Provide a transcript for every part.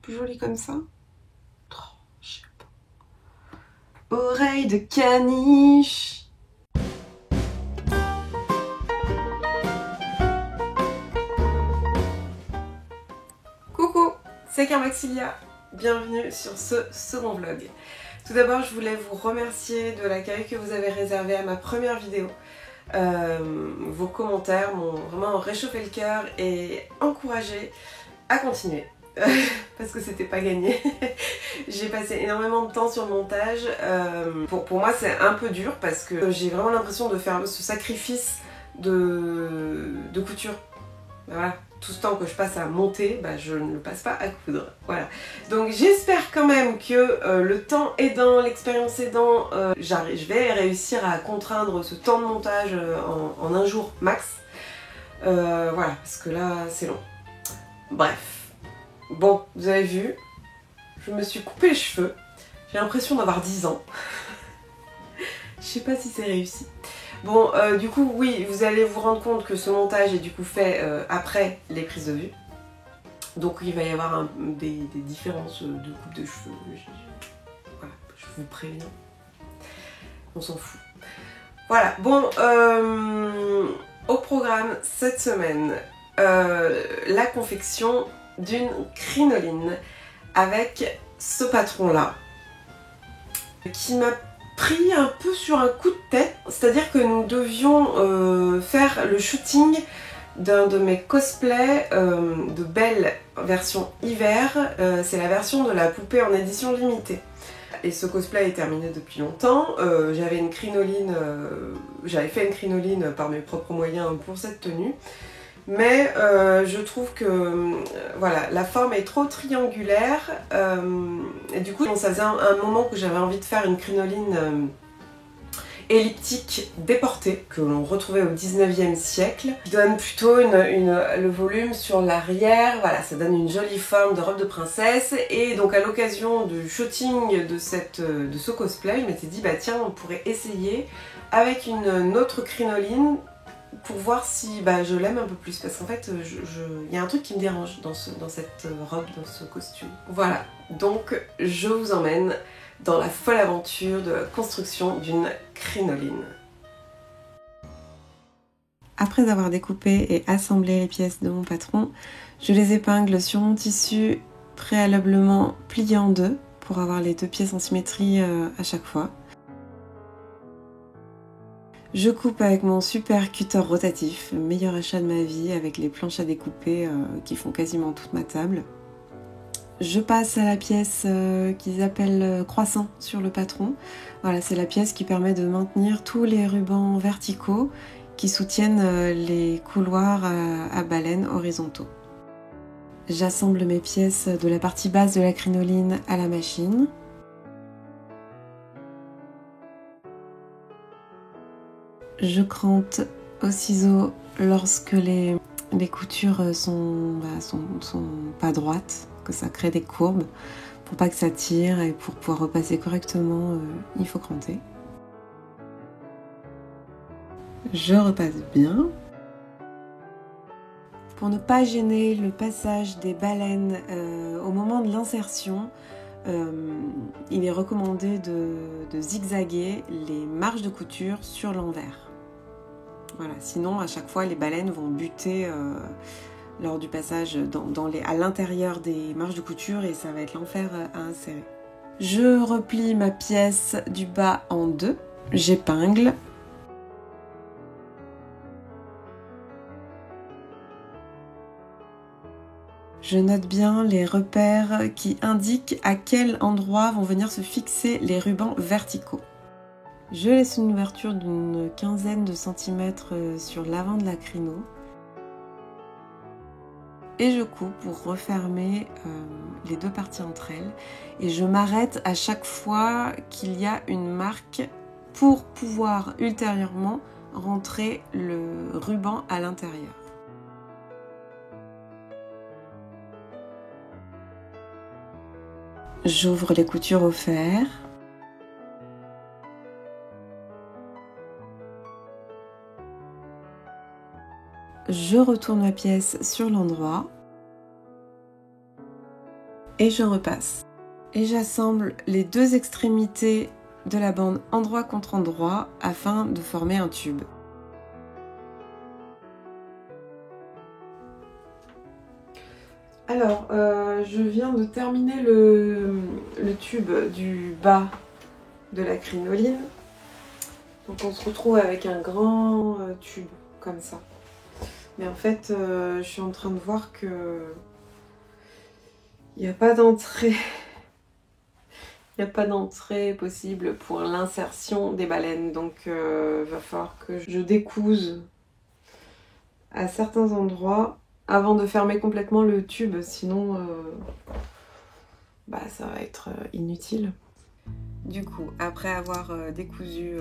plus joli comme ça. Oh, je sais pas. Oreille de caniche. Coucou, c'est Carmaxilia. Bienvenue sur ce second vlog. Tout d'abord, je voulais vous remercier de l'accueil que vous avez réservé à ma première vidéo. Vos commentaires m'ont vraiment réchauffé le cœur et encouragé à continuer. Parce que c'était pas gagné. J'ai passé énormément de temps sur le montage. Pour moi, c'est un peu dur parce que j'ai vraiment l'impression de faire ce sacrifice de couture. Voilà. Tout ce temps que je passe à monter, bah, je ne le passe pas à coudre. Voilà. Donc j'espère quand même que le temps aidant, l'expérience aidant, je vais réussir à contraindre ce temps de montage en un jour max. Voilà, parce que là, c'est long. Bref. Bon, vous avez vu, je me suis coupé les cheveux. J'ai l'impression d'avoir 10 ans. Je sais pas si c'est réussi. Bon, du coup, oui, vous allez vous rendre compte que ce montage est du coup fait après les prises de vue. Donc il va y avoir des différences de coupe de cheveux. Voilà, je vous préviens. On s'en fout. Voilà, bon, au programme cette semaine, la confection d'une crinoline avec ce patron-là qui m'a pris un peu sur un coup de tête, c'est-à-dire que nous devions faire le shooting d'un de mes cosplays de Belle version hiver. C'est la version de la poupée en édition limitée. Et ce cosplay est terminé depuis longtemps. J'avais une crinoline, j'avais fait une crinoline par mes propres moyens pour cette tenue. Mais je trouve que voilà, la forme est trop triangulaire et du coup ça faisait un moment que j'avais envie de faire une crinoline elliptique déportée que l'on retrouvait au 19e siècle, qui donne plutôt le volume sur l'arrière. Voilà, ça donne une jolie forme de robe de princesse. Et donc à l'occasion du shooting de ce cosplay, je m'étais dit bah tiens, on pourrait essayer avec une autre crinoline pour voir si je l'aime un peu plus, parce qu'en fait il y a un truc qui me dérange dans cette robe, dans ce costume. Voilà, donc je vous emmène dans la folle aventure de la construction d'une crinoline. Après avoir découpé et assemblé les pièces de mon patron, je les épingle sur mon tissu préalablement plié en deux pour avoir les deux pièces en symétrie à chaque fois. Je coupe avec mon super cutter rotatif, meilleur achat de ma vie, avec les planches à découper qui font quasiment toute ma table. Je passe à la pièce qu'ils appellent croissant sur le patron. Voilà, c'est la pièce qui permet de maintenir tous les rubans verticaux qui soutiennent les couloirs à baleine horizontaux. J'assemble mes pièces de la partie basse de la crinoline à la machine. Je crante au ciseau lorsque les coutures sont pas droites, que ça crée des courbes. Pour pas que ça tire et pour pouvoir repasser correctement, il faut cranter. Je repasse bien. Pour ne pas gêner le passage des baleines au moment de l'insertion, il est recommandé de zigzaguer les marges de couture sur l'envers. Voilà, sinon à chaque fois les baleines vont buter lors du passage à l'intérieur des marges de couture et ça va être l'enfer à insérer. Je replie ma pièce du bas en deux, j'épingle. Je note bien les repères qui indiquent à quel endroit vont venir se fixer les rubans verticaux. Je laisse une ouverture d'une quinzaine de centimètres sur l'avant de la crino et je coupe pour refermer les deux parties entre elles et je m'arrête à chaque fois qu'il y a une marque pour pouvoir ultérieurement rentrer le ruban à l'intérieur. J'ouvre les coutures au fer. Je retourne ma pièce sur l'endroit. Et je repasse. Et j'assemble les deux extrémités de la bande endroit contre endroit afin de former un tube. Alors, je viens de terminer le tube du bas de la crinoline. Donc on se retrouve avec un grand tube comme ça. Mais en fait, je suis en train de voir que il n'y a pas d'entrée. Il n'y a pas d'entrée possible pour l'insertion des baleines. Donc va falloir que je découse à certains endroits avant de fermer complètement le tube. Sinon, ça va être inutile. Du coup, après avoir décousu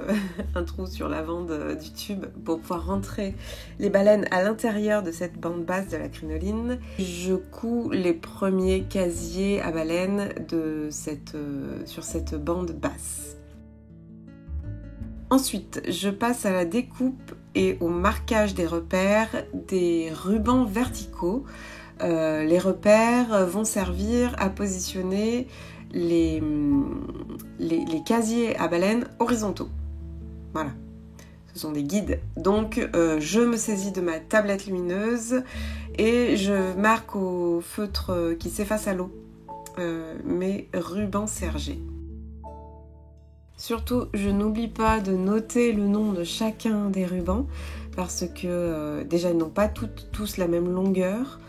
un trou sur la bande du tube pour pouvoir rentrer les baleines à l'intérieur de cette bande basse de la crinoline, je couds les premiers casiers à baleines sur cette bande basse. Ensuite, je passe à la découpe et au marquage des repères des rubans verticaux. Les repères vont servir à positionner les casiers à baleines horizontaux. Voilà, ce sont des guides. Donc je me saisis de ma tablette lumineuse et je marque au feutre qui s'efface à l'eau mes rubans sergés. Surtout, je n'oublie pas de noter le nom de chacun des rubans parce que déjà ils n'ont pas tous la même longueur.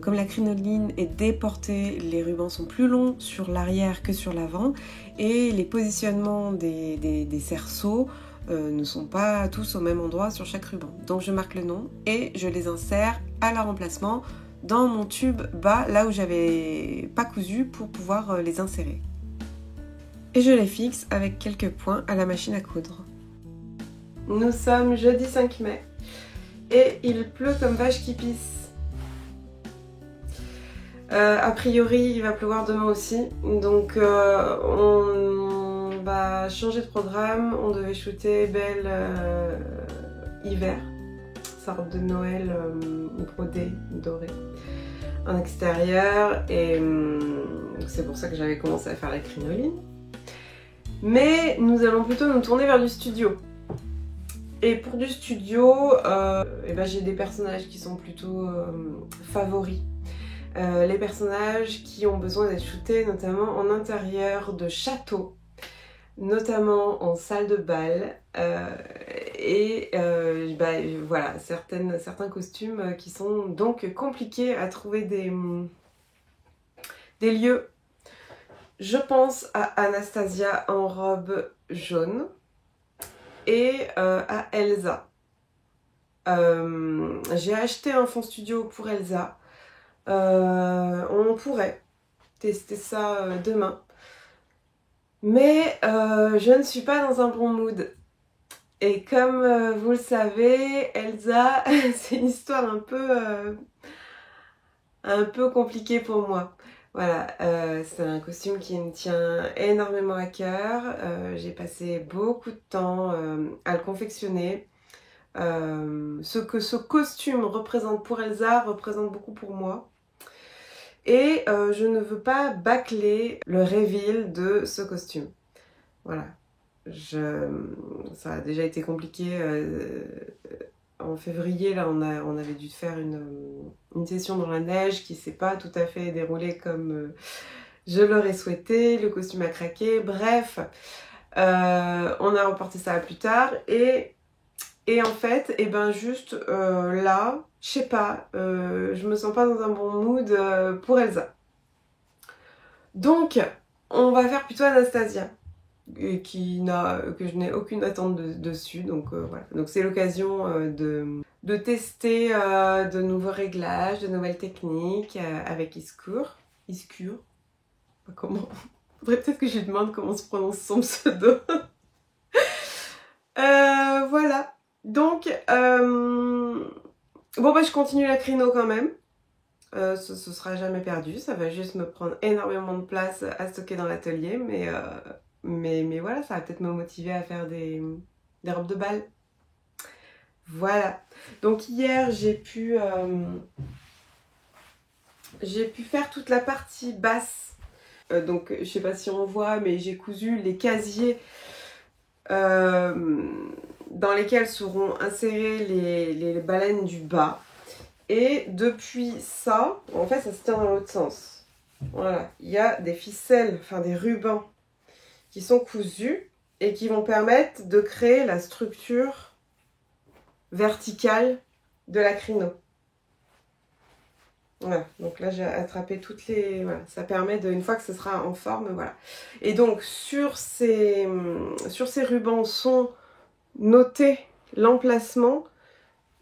Comme la crinoline est déportée, les rubans sont plus longs sur l'arrière que sur l'avant et les positionnements des cerceaux ne sont pas tous au même endroit sur chaque ruban. Donc je marque le nom et je les insère à leur emplacement dans mon tube bas, là où j'avais pas cousu pour pouvoir les insérer. Et je les fixe avec quelques points à la machine à coudre. Nous sommes jeudi 5 mai et il pleut comme vache qui pisse. A priori, il va pleuvoir demain aussi, donc on va changer de programme. On devait shooter Belle hiver, sa robe de Noël brodée, dorée, en extérieur, et c'est pour ça que j'avais commencé à faire la crinoline. Mais nous allons plutôt nous tourner vers du studio. Et pour du studio, j'ai des personnages qui sont plutôt favoris. Les personnages qui ont besoin d'être shootés notamment en intérieur de château, notamment en salle de bal, voilà, certains costumes qui sont donc compliqués à trouver des lieux. Je pense à Anastasia en robe jaune et à Elsa. J'ai acheté un fond studio pour Elsa. On pourrait tester ça demain. Mais je ne suis pas dans un bon mood. Et comme vous le savez, Elsa, c'est une histoire un peu compliquée pour moi. Voilà, c'est un costume qui me tient énormément à cœur. J'ai passé beaucoup de temps à le confectionner. Ce que ce costume représente pour Elsa représente beaucoup pour moi. Et je ne veux pas bâcler le reveal de ce costume. Voilà. Ça a déjà été compliqué en février. Là, on avait dû faire une session dans la neige qui ne s'est pas tout à fait déroulée comme je l'aurais souhaité. Le costume a craqué. Bref, on a reporté ça à plus tard. Et en fait, juste là, je sais pas, je me sens pas dans un bon mood pour Elsa. Donc, on va faire plutôt Anastasia, que je n'ai aucune attente dessus. Donc voilà. Donc c'est l'occasion de tester de nouveaux réglages, de nouvelles techniques avec Iscure. Iscure. Comment? Faudrait peut-être que je lui demande comment se prononce son pseudo. Voilà. Donc, je continue la crino quand même. Ce sera jamais perdu. Ça va juste me prendre énormément de place à stocker dans l'atelier. Mais voilà, ça va peut-être me motiver à faire des robes de bal. Voilà. Donc hier, j'ai pu faire toute la partie basse donc je sais pas si on voit, mais j'ai cousu les casiers dans lesquels seront insérées les baleines du bas. Et depuis ça, en fait ça se tient dans l'autre sens. Voilà, il y a des ficelles, enfin des rubans qui sont cousus et qui vont permettre de créer la structure verticale de la crino. Voilà, donc là j'ai attrapé toutes les... Voilà, ça permet de, une fois que ce sera en forme, voilà. Et donc sur ces rubans sont notés l'emplacement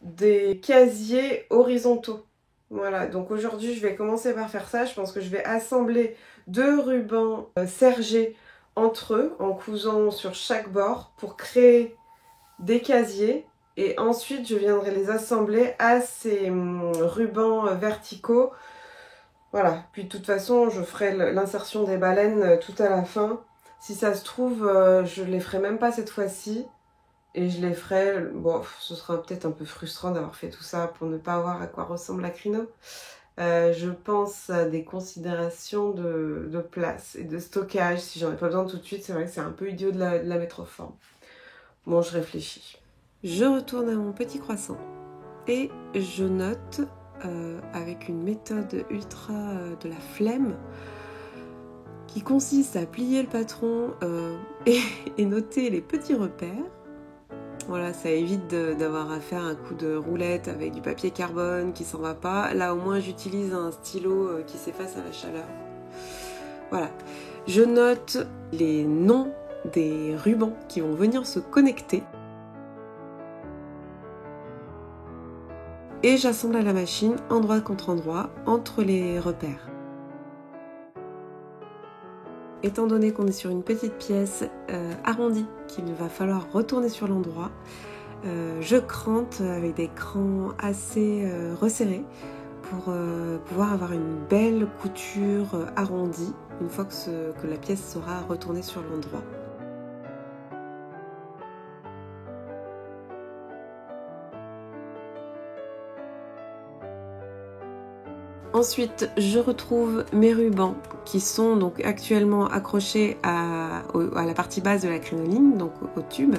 des casiers horizontaux. Voilà, donc aujourd'hui je vais commencer par faire ça. Je pense que je vais assembler 2 rubans sergés entre eux en cousant sur chaque bord pour créer des casiers. Et ensuite, je viendrai les assembler à ces rubans verticaux. Voilà. Puis de toute façon, je ferai l'insertion des baleines tout à la fin. Si ça se trouve, je les ferai même pas cette fois-ci. Et je les ferai... Bon, ce sera peut-être un peu frustrant d'avoir fait tout ça pour ne pas voir à quoi ressemble la crino. Je pense à des considérations de place et de stockage. Si j'en ai pas besoin tout de suite, c'est vrai que c'est un peu idiot de la mettre en forme. Bon, je réfléchis. Je retourne à mon petit croissant et je note avec une méthode ultra de la flemme qui consiste à plier le patron et noter les petits repères. Voilà, ça évite d'avoir à faire un coup de roulette avec du papier carbone qui s'en va pas. Là, au moins, j'utilise un stylo qui s'efface à la chaleur. Voilà. Je note les noms des rubans qui vont venir se connecter. Et j'assemble à la machine, endroit contre endroit, entre les repères. Étant donné qu'on est sur une petite pièce arrondie, qu'il va falloir retourner sur l'endroit, je crante avec des crans assez resserrés pour pouvoir avoir une belle couture arrondie une fois que la pièce sera retournée sur l'endroit. Ensuite, je retrouve mes rubans qui sont donc actuellement accrochés à la partie basse de la crinoline, donc au tube.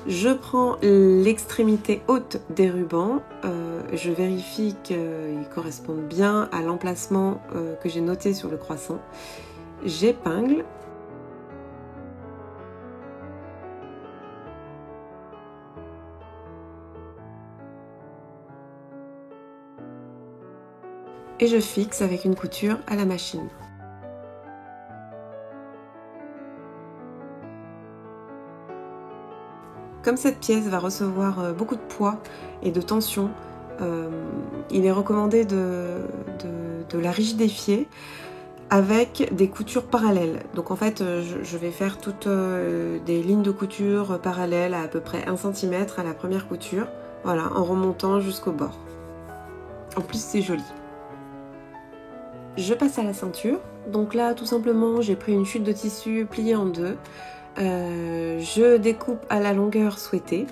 Je prends l'extrémité haute des rubans, je vérifie qu'ils correspondent bien à l'emplacement que j'ai noté sur le croissant. J'épingle. Et je fixe avec une couture à la machine. Comme cette pièce va recevoir beaucoup de poids et de tension, il est recommandé de la rigidifier avec des coutures parallèles. Donc en fait, je vais faire toutes des lignes de couture parallèles à peu près 1 cm à la première couture, voilà, en remontant jusqu'au bord. En plus, c'est joli. Je passe à la ceinture. Donc là, tout simplement, j'ai pris une chute de tissu pliée en 2. Je découpe à la longueur souhaitée.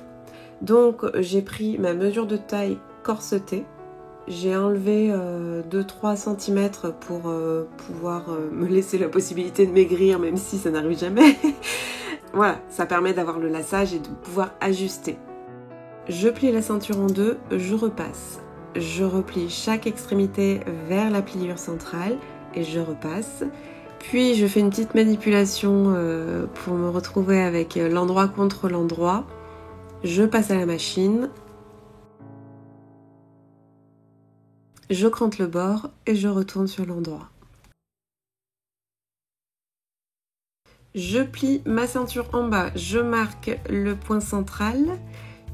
Donc j'ai pris ma mesure de taille corsetée. J'ai enlevé 2-3 cm pour pouvoir me laisser la possibilité de maigrir, même si ça n'arrive jamais. Voilà, ça permet d'avoir le lassage et de pouvoir ajuster. Je plie la ceinture en 2, je repasse. Je replie chaque extrémité vers la pliure centrale et je repasse. Puis je fais une petite manipulation pour me retrouver avec l'endroit contre l'endroit. Je passe à la machine. Je crante le bord et je retourne sur l'endroit. Je plie ma ceinture en bas, je marque le point central.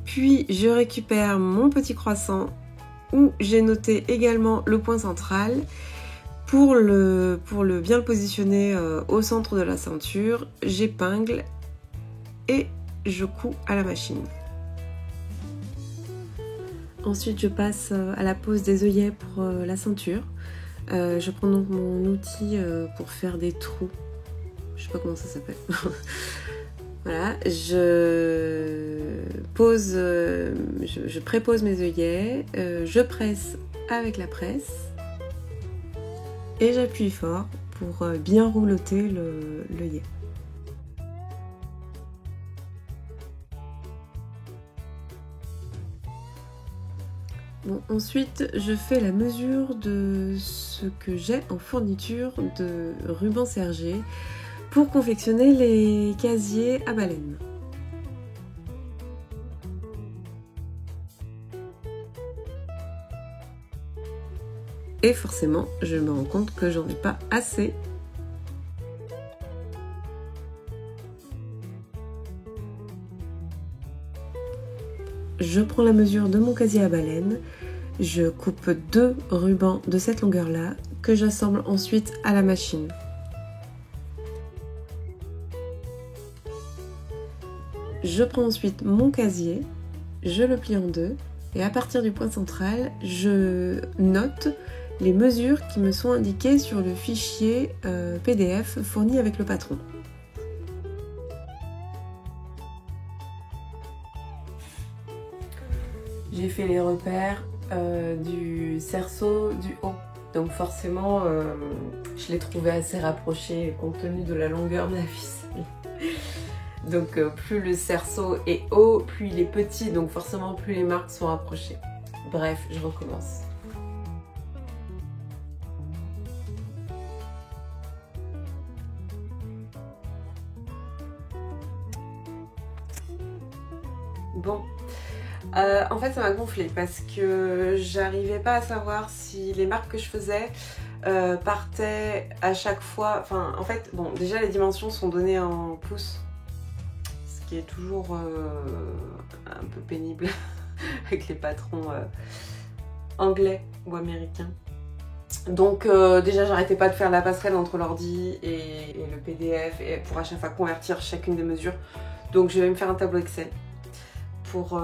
Puis je récupère mon petit croissant où j'ai noté également le point central. Pour bien le positionner au centre de la ceinture, j'épingle et je couds à la machine. Ensuite, je passe à la pose des œillets pour la ceinture. Je prends donc mon outil pour faire des trous. Je sais pas comment ça s'appelle. Voilà, je prépose mes œillets, je presse avec la presse et j'appuie fort pour bien roulotter l'œillet. Bon, ensuite, je fais la mesure de ce que j'ai en fourniture de ruban sergé pour confectionner les casiers à baleine. Et forcément, je me rends compte que j'en ai pas assez. Je prends la mesure de mon casier à baleine, je coupe 2 rubans de cette longueur-là que j'assemble ensuite à la machine. Je prends ensuite mon casier, je le plie en 2 et à partir du point central, je note les mesures qui me sont indiquées sur le fichier PDF fourni avec le patron. J'ai fait les repères du cerceau du haut. Donc forcément, je l'ai trouvé assez rapproché compte tenu de la longueur de la ficelle. Donc plus le cerceau est haut, plus il est petit, donc forcément plus les marques sont rapprochées. Bref, je recommence. Bon, en fait ça m'a gonflé parce que j'arrivais pas à savoir si les marques que je faisais partaient à chaque fois, enfin en fait, bon déjà les dimensions sont données en pouces, ce qui est toujours un peu pénible avec les patrons anglais ou américains. Donc déjà j'arrêtais pas de faire la passerelle entre l'ordi et le PDF et pour à chaque fois convertir chacune des mesures. Donc je vais me faire un tableau Excel pour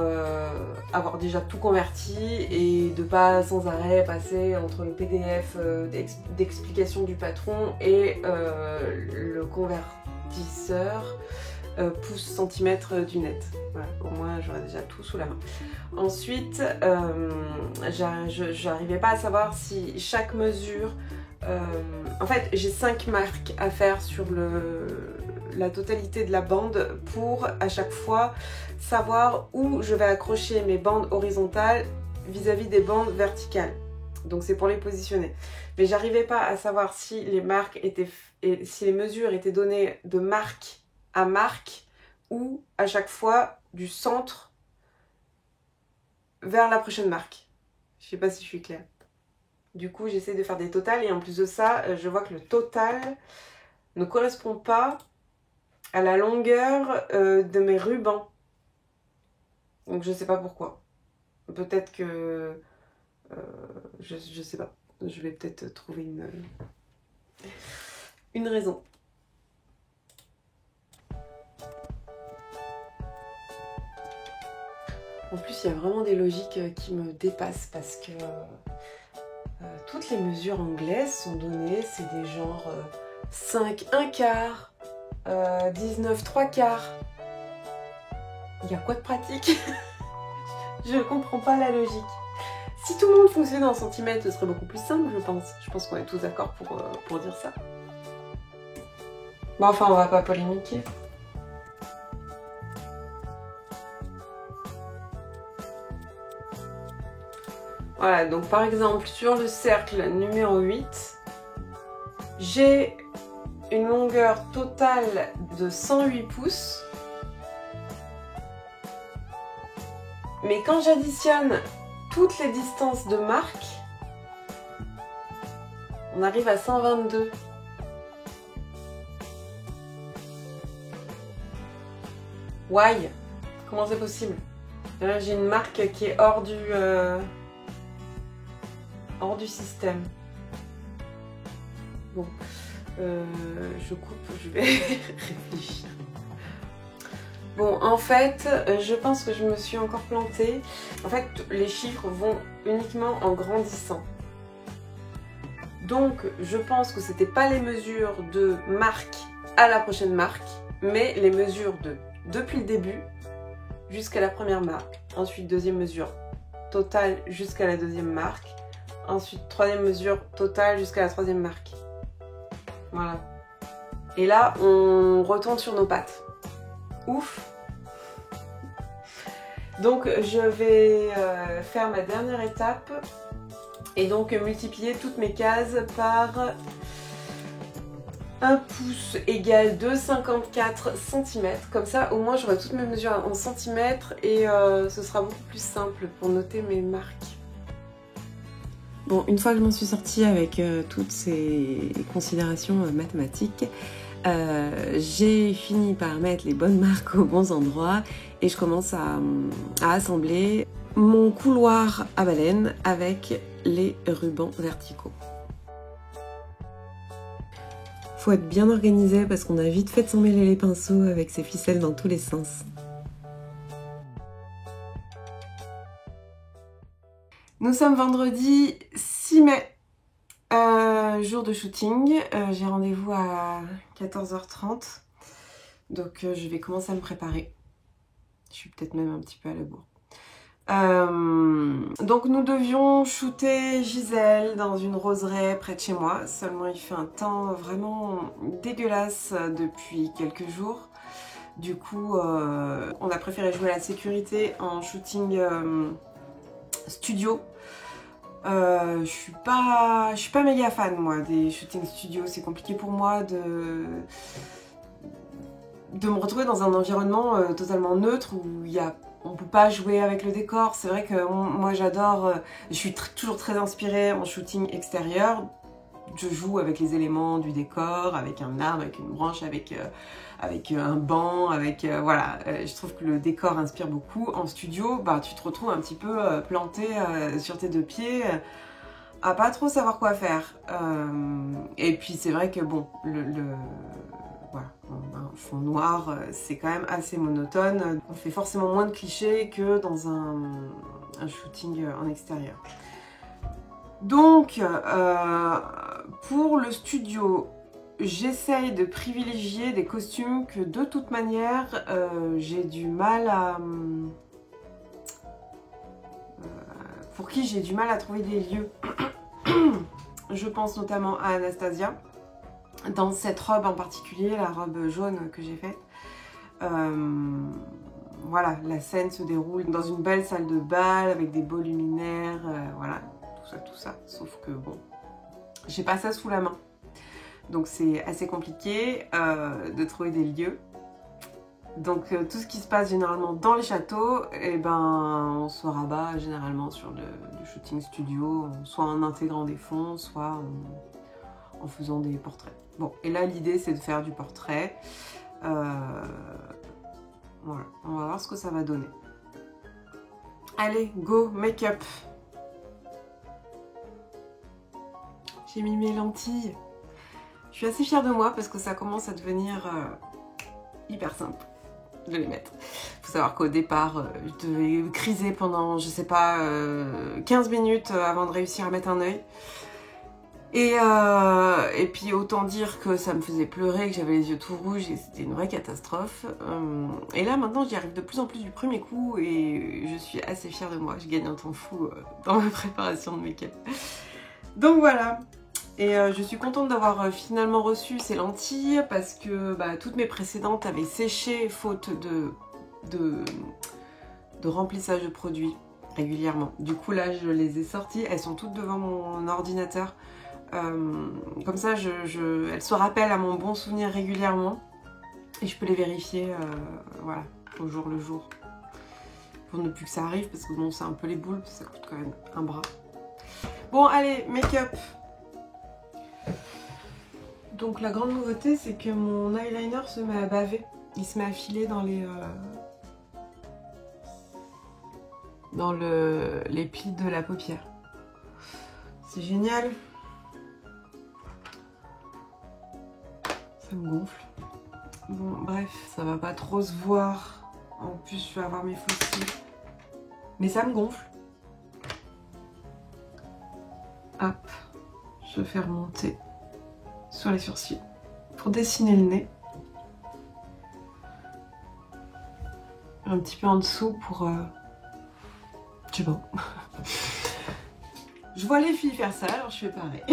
avoir déjà tout converti et de pas sans arrêt passer entre le PDF d'explication du patron et le convertisseur pouces centimètres du net. Voilà, au moins j'aurais déjà tout sous la main. Ensuite, j'arrivais pas à savoir si chaque mesure... en fait, j'ai 5 marques à faire sur la totalité de la bande pour à chaque fois savoir où je vais accrocher mes bandes horizontales vis-à-vis des bandes verticales. Donc c'est pour les positionner. Mais j'arrivais pas à savoir si les marques étaient si les mesures étaient données de marque à marque ou à chaque fois du centre vers la prochaine marque. Je sais pas si je suis claire. Du coup, j'essaie de faire des totales et en plus de ça, je vois que le total ne correspond pas à la longueur de mes rubans. Donc je sais pas pourquoi. Peut-être que... je sais pas. Je vais peut-être trouver une raison. En plus, il y a vraiment des logiques qui me dépassent parce que toutes les mesures anglaises sont données, c'est des genres 5 1/4, 19 3/4. Il y a quoi de pratique? Je comprends pas la logique. Si tout le monde fonctionnait en centimètres, ce serait beaucoup plus simple, je pense. Je pense qu'on est tous d'accord pour dire ça. Bon, enfin, on va pas polémiquer. Voilà, donc par exemple, sur le cercle numéro 8, j'ai une longueur totale de 108 pouces. Mais quand j'additionne toutes les distances de marque, on arrive à 122. Why? Comment c'est possible? Là, j'ai une marque qui est hors du système. Bon, je coupe, je vais réfléchir. Bon, en fait, je pense que je me suis encore plantée. En fait, les chiffres vont uniquement en grandissant. Donc, je pense que c'était pas les mesures de marque à la prochaine marque, mais les mesures depuis le début jusqu'à la première marque. Ensuite, deuxième mesure totale jusqu'à la deuxième marque. Ensuite, troisième mesure totale jusqu'à la troisième marque. Voilà. Et là, on retourne sur nos pattes. Ouf! Donc je vais faire ma dernière étape et donc multiplier toutes mes cases par 1 pouce égale 2,54 cm. Comme ça, au moins, j'aurai toutes mes mesures en centimètres et ce sera beaucoup plus simple pour noter mes marques. Bon, une fois que je m'en suis sortie avec toutes ces considérations mathématiques, j'ai fini par mettre les bonnes marques aux bons endroits et je commence à assembler mon couloir à baleine avec les rubans verticaux. Faut être bien organisé parce qu'on a vite fait de s'emmêler les pinceaux avec ces ficelles dans tous les sens. Nous sommes vendredi 6 mai. Jour de shooting, j'ai rendez-vous à 14h30, donc je vais commencer à me préparer. Je suis peut-être même un petit peu à la bourre. Donc nous devions shooter Gisèle dans une roseraie près de chez moi, seulement il fait un temps vraiment dégueulasse depuis quelques jours. Du coup, on a préféré jouer à la sécurité en shooting studio. Je suis pas méga fan moi des shootings studio, c'est compliqué pour moi de me retrouver dans un environnement totalement neutre où on peut pas jouer avec le décor. C'est vrai que moi j'adore, je suis toujours très inspirée en shooting extérieur. Je joue avec les éléments du décor, avec un arbre, avec une branche, avec un banc, voilà. Je trouve que le décor inspire beaucoup. En studio, bah, tu te retrouves un petit peu planté sur tes deux pieds, à pas trop savoir quoi faire. Et puis c'est vrai que bon, voilà, un fond noir, c'est quand même assez monotone. On fait forcément moins de clichés que dans un shooting en extérieur. Donc, pour le studio, j'essaye de privilégier des costumes que de toute manière, j'ai du mal à... pour qui j'ai du mal à trouver des lieux. Je pense notamment à Anastasia, dans cette robe en particulier, la robe jaune que j'ai faite. Voilà, la scène se déroule dans une belle salle de bal avec des beaux luminaires, voilà. Tout ça, sauf que bon, j'ai pas ça sous la main, donc c'est assez compliqué de trouver des lieux. Donc tout ce qui se passe généralement dans les châteaux, et ben on se rabat généralement sur du shooting studio, soit en intégrant des fonds, soit en faisant des portraits. Bon, et là l'idée c'est de faire du portrait. Voilà, on va voir ce que ça va donner. Allez, go, make-up. J'ai mis mes lentilles. Je suis assez fière de moi parce que ça commence à devenir hyper simple de les mettre. Il faut savoir qu'au départ, je devais criser pendant, je sais pas, 15 minutes avant de réussir à mettre un œil. Et puis autant dire que ça me faisait pleurer, que j'avais les yeux tout rouges et c'était une vraie catastrophe. Et là maintenant j'y arrive de plus en plus du premier coup et je suis assez fière de moi. Je gagne un temps fou dans ma préparation de make-up. Donc voilà. Et je suis contente d'avoir finalement reçu ces lentilles parce que bah, toutes mes précédentes avaient séché faute de remplissage de produits régulièrement. Du coup là je les ai sorties, elles sont toutes devant mon ordinateur. Comme ça elles se rappellent à mon bon souvenir régulièrement et je peux les vérifier voilà, au jour le jour. Pour ne plus que ça arrive parce que bon c'est un peu les boules, ça coûte quand même un bras. Bon allez, make-up. Donc la grande nouveauté c'est que mon eyeliner se met à baver. Il se met à filer dans les plis de la paupière. C'est génial. Ça me gonfle. Bon bref, ça va pas trop se voir. En plus je vais avoir mes faux cils. Mais ça me gonfle. Hop, je fais remonter sur les sourcils pour dessiner le nez. Un petit peu en dessous pour... je sais pas. Je vois les filles faire ça, alors je fais pareil.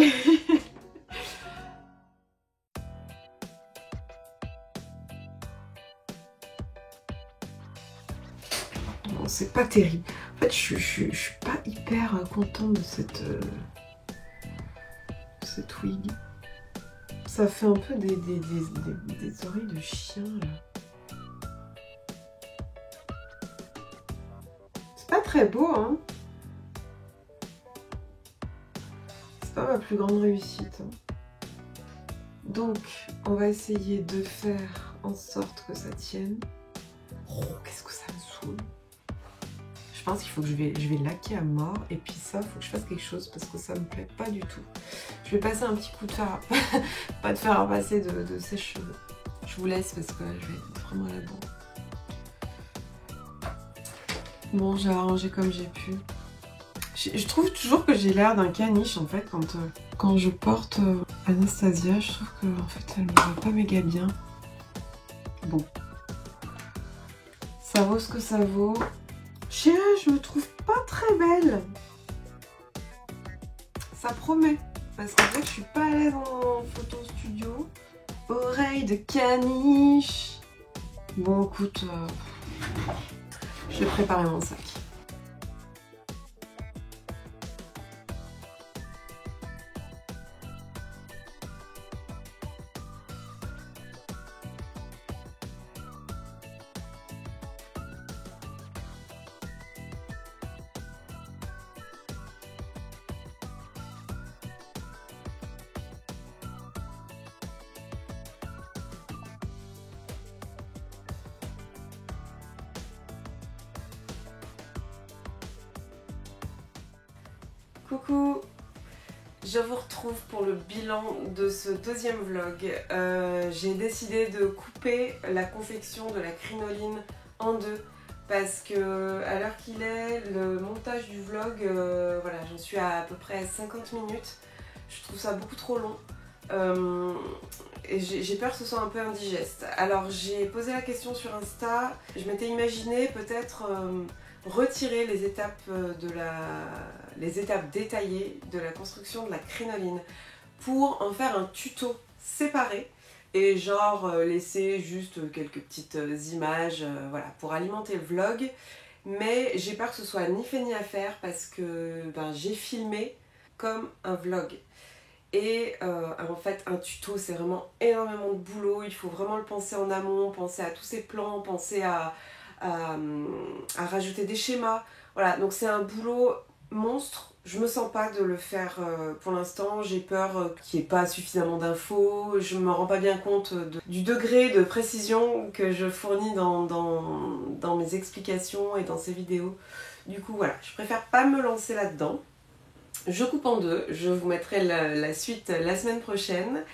c'est pas terrible. En fait, je suis pas hyper contente de cette wig. Ça fait un peu des oreilles de chien là. C'est pas très beau, hein. C'est pas ma plus grande réussite. Donc, on va essayer de faire en sorte que ça tienne. Oh, qu'est-ce que ça me saoule. Je pense qu'il faut que je vais laquer à mort. Et puis ça, il faut que je fasse quelque chose parce que ça me plaît pas du tout. Je vais passer un petit coup de fer à... pas de fer à passer de sèche-cheveux. Je vous laisse parce que je vais être vraiment à la bourre. Bon, j'ai arrangé comme j'ai pu. Je trouve toujours que j'ai l'air d'un caniche en fait quand je porte Anastasia. Je trouve que en fait elle me va pas méga bien. Bon. Ça vaut ce que ça vaut. Je me trouve pas très belle. Ça promet. Parce qu'en fait je suis pas à l'aise en photo studio. Oreille de caniche. Bon écoute, je vais préparer mon sac. Coucou, je vous retrouve pour le bilan de ce deuxième vlog. J'ai décidé de couper la confection de la crinoline en deux parce que à l'heure qu'il est, le montage du vlog, voilà, j'en suis à peu près 50 minutes. Je trouve ça beaucoup trop long. Et j'ai peur que ce soit un peu indigeste. Alors j'ai posé la question sur Insta, je m'étais imaginé peut-être retirer les étapes détaillées de la construction de la crinoline pour en faire un tuto séparé et genre laisser juste quelques petites images voilà, pour alimenter le vlog. Mais j'ai peur que ce soit ni fait ni à faire parce que j'ai filmé comme un vlog. Et en fait un tuto c'est vraiment énormément de boulot, il faut vraiment le penser en amont, penser à tous ces plans, penser à rajouter des schémas, voilà, donc c'est un boulot monstre. Je me sens pas de le faire pour l'instant, j'ai peur qu'il n'y ait pas suffisamment d'infos, je me rends pas bien compte du degré de précision que je fournis dans mes explications et dans ces vidéos. Du coup voilà, je préfère pas me lancer là-dedans. Je coupe en deux, je vous mettrai la suite la semaine prochaine,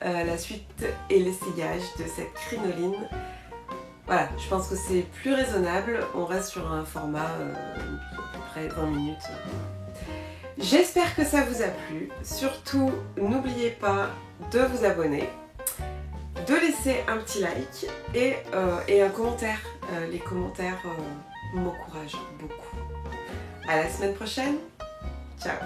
la suite et l'essayage de cette crinoline. Voilà, je pense que c'est plus raisonnable, on reste sur un format à peu près 20 minutes. J'espère que ça vous a plu, surtout n'oubliez pas de vous abonner, de laisser un petit like et un commentaire. Les commentaires m'encouragent beaucoup. À la semaine prochaine! Ciao!